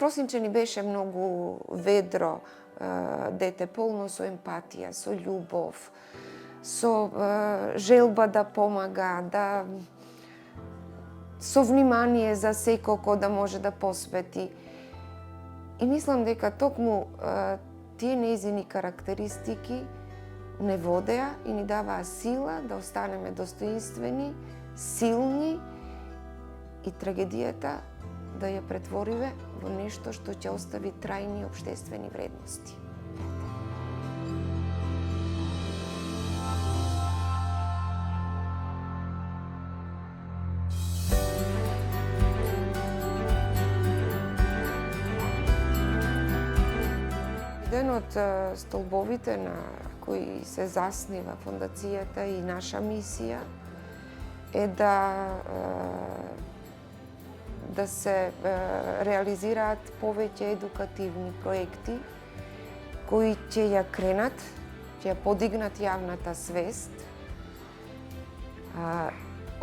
Фросинче ни беше многу ведро дете, полно со емпатија, со љубов, со желба да помага, со внимание за секој да може да посвети. И мислам дека токму тие нејзини карактеристики не водеа и ни даваа сила да останеме достоинствени, силни и трагедијата да ја претвориме во нешто што ќе остави трајни општествени вредности. Еден од столбовите на кои се заснива фондацијата и наша мисија е да се реализираат повеќе едукативни проекти кои ќе ја кренат, ќе ја подигнат јавната свест,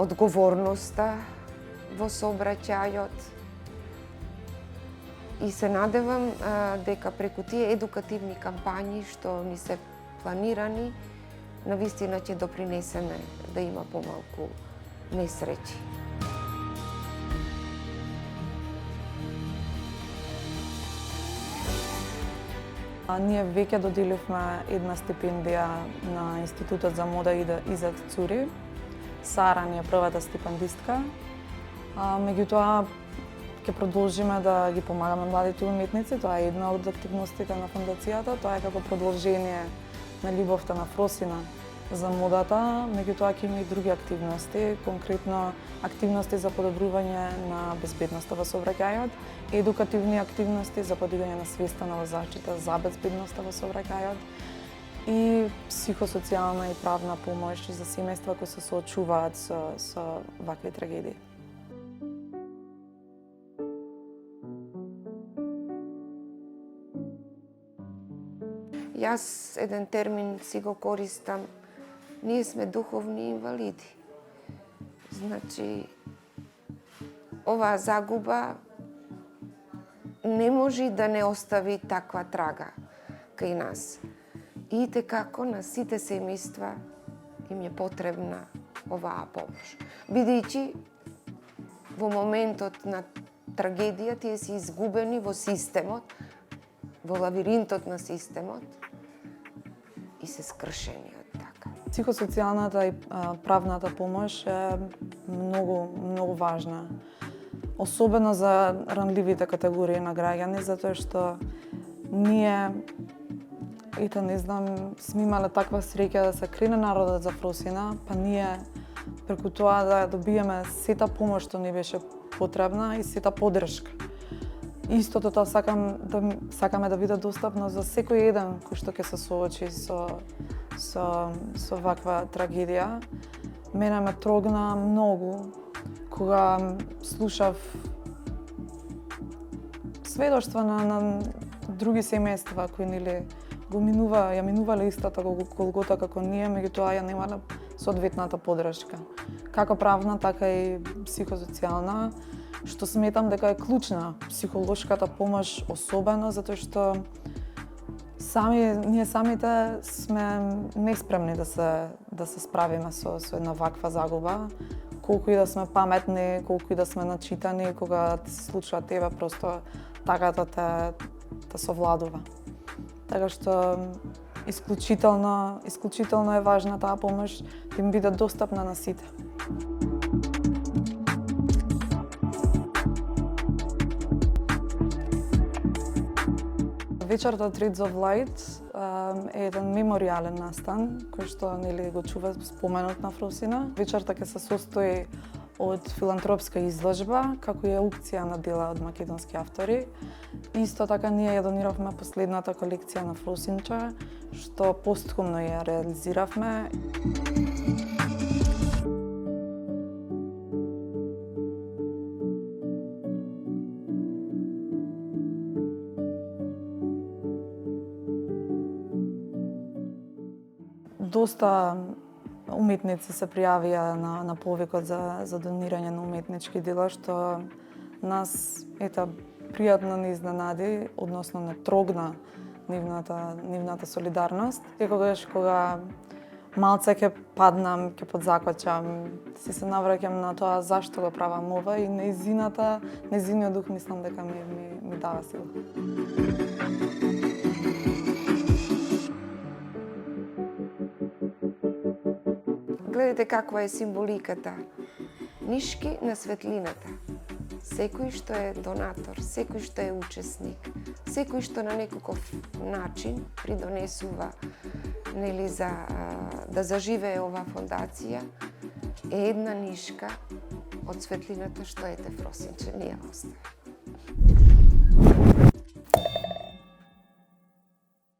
одговорноста во сообраќајот. И се надевам дека преку тие едукативни кампањи што ни се планирани, навистина ќе допринесеме да има помалку несреќи. Ние веќе доделивме една стипендија на Институтот за мода Изет Цури. Сара ни е првата стипендистка. Меѓутоа, ќе продолжиме да ги помагаме младите уметници. Тоа е една од активностите на фондацијата. Тоа е како продолжение на љубовта на Фросина за модата. Меѓутоа, ќе има и други активности, конкретно активности за подобрување на безбедноста во сообраќајот, едукативни активности за подигање на свеста на возачите за безбедноста во сообраќајот и психосоцијална и правна помош за семејства кои се соочуваат со вакви трагедии. Јас еден термин си го користам. Ние сме духовни инвалиди. Значи, оваа загуба не може да не остави таква трага кај нас. И како на сите семејства им е потребна оваа помош. Бидејќи во моментот на трагедија тие се изгубени во системот, во лавиринтот на системот и се скршени од така. Психосоцијалната и правната помош е многу важна. Особено за ранливите категории на граѓани, затоа што ние, не знам, сме имале таква среќа да се крене народот за Фросина, па ние преку тоа да добиеме сета помош што ни беше потребна и сета поддршка. Истото тоа сакаме да биде достапно за секој еден кој што ќе се соочи со ваква трагедија. Мене ме трогна многу кога слушав сведоштва на други семејства кои ја минувале истата голгота како ние, меѓутоа ја немале соодветната поддршка. Како правна, така и психосоцијална, што сметам дека е клучна. Психолошката помош особено, затоа што ние самите сме неспремни да се справиме со една ваква загуба. Колку и да сме паметни, колку и да сме начитани, кога ти се случува тебе, просто тагата те совладува. Така што исклучително е важна таа помош да им биде достапна на сите. Вечерта Threads of Light е еден меморијален настан кој што го чува споменот на Фросина. Вечерта ќе се состои од филантропска изложба, како и аукција на дела од македонски автори. Исто така ние ја дониравме последната колекција на Фросинче, што постхумно ја реализиравме. Доста уметници се пријавија на повикот за донирање на уметнички дела, што нас пријатно не изненади, односно не трогна нивната солидарност. Секогаш кога малце ќе паднам, ќе подзакочам, си се навраќам на тоа зашто го правам ова и нејзиниот дух мислам дека ми дава сила. Гледате каква е символиката. Нишки на светлината. Секој што е донатор, секој што е учесник, секој што на некаков начин придонесува да заживее оваа фондација, е една нишка од светлината што Етеф Росинче ни ја остави.